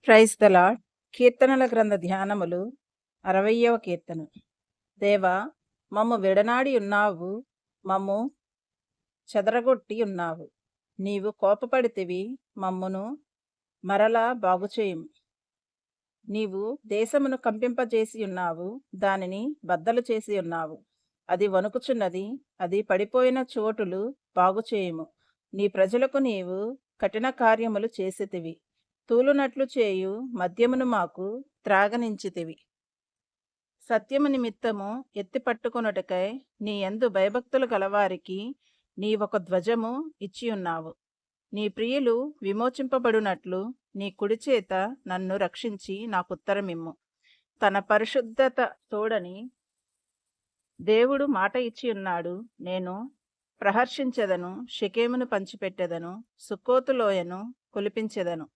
Praise the lord. కీర్తనల గ్రంథ ధ్యానములు 60వ కీర్తన. దేవా, మమ్ము విడనాడి ఉన్నావు, మమ్ము చెదరగొట్టి ఉన్నావు. నీవు కోపపడితివి, మమ్మును మరలా బాగుచేయుము. నీవు దేశమును కంపింపజేసి ఉన్నావు, దానిని బద్దలు చేసి ఉన్నావు. అది వణుకుచున్నది, అది పడిపోయిన చోటులు బాగుచేయుము. నీ ప్రజలకు నీవు కఠిన కార్యములు చేసితివి. తూలునట్లు చేయు మద్యమును మాకు త్రాగనించితివి. సత్యము నిమిత్తము ఎత్తిపట్టుకొనుటకై నీ యందు భయభక్తులు గలవారికి నీవొక ధ్వజము ఇచ్చియున్నావు. నీ ప్రియులు విమోచింపబడునట్లు నీ కుడిచేత నన్ను రక్షించి నాకుత్తరమిమ్ము. తన పరిశుద్ధత తోడని దేవుడు మాట ఇచ్చియున్నాడు. నేను ప్రహర్షించెదను, షెకెమును పంచిపెట్టెదను, సుక్కోతు లోయను కొలిపించెదను.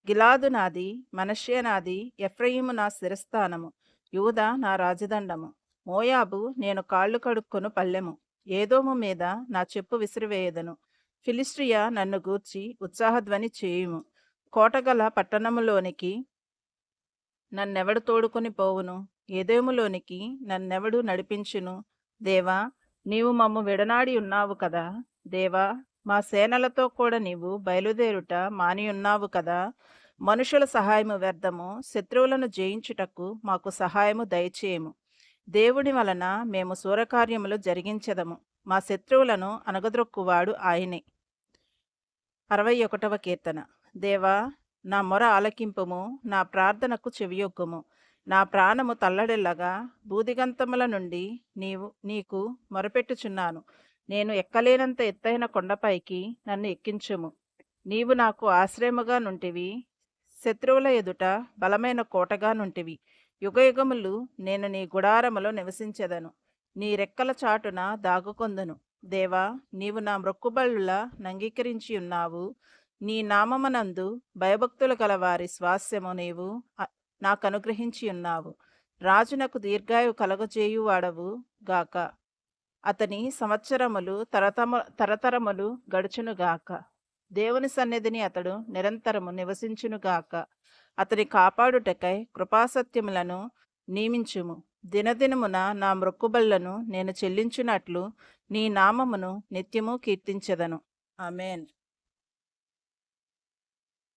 గిలాదు నాది, మనష్షే నాది, ఎఫ్రయీము నా శిరస్థానము, యూదా నా రాజదండము. మోయాబు నేను కాళ్ళు కడుక్కొను పల్లెము, ఏదోము మీద నా చెప్పు విసిరివేయదను. ఫిలిస్ట్రియ నన్ను గూర్చి ఉత్సాహధ్వని చేయుము. కోటగల పట్టణములోనికి నన్నెవడు తోడుకొని పోవును? ఏదోములోనికి నన్నెవడు నడిపించును? దేవా, నీవు మమ్ము విడనాడి ఉన్నావు కదా. దేవా, మా సేనలతో కూడా నీవు బయలుదేరుట మానియున్నావు కదా. మనుషుల సహాయము వ్యర్థము, శత్రువులను జయించుటకు మాకు సహాయము దయచేయము. దేవుని వలన మేము శూరకార్యములు జరిగించెదము. మా శత్రువులను అనగద్రొక్కువాడు ఆయనే. 61వ కీర్తన. దేవా, నా మొర ఆలకింపుము, నా ప్రార్థనకు చెవియొగ్గుము. నా ప్రాణము తల్లడిల్లగా బూదిగంతముల నుండి నీకు మొరపెట్టుచున్నాను. నేను ఎక్కలేనంత ఎత్తైన కొండపైకి నన్ను ఎక్కించుము. నీవు నాకు ఆశ్రయముగా నుంటివి, శత్రువుల ఎదుట బలమైన కోటగా నుంటివి. యుగయుగములు నేను నీ గుడారములో నివసించెదను, నీ రెక్కల చాటున దాగుకొందును. దేవా, నీవు నా మ్రొక్కుబళ్ళులా నంగీకరించి ఉన్నావు. నీ నామమునందు భయభక్తులు గల వారి స్వాస్యము నీవు నాకనుగ్రహించి ఉన్నావు. రాజునకు దీర్ఘాయు కలగజేయువాడవు గాక. అతని సంవత్సరములు తరతరములు గడుచునుగాక. దేవుని సన్నిధిని అతడు నిరంతరము నివసించునుగాక. అతని కాపాడుటకై కృపాసత్యములను నియమించుము. దినదినమున నా మ్రొక్కుబళ్లను నేను చెల్లించునట్లు నీ నామమును నిత్యము కీర్తించెదను. ఆమేన్.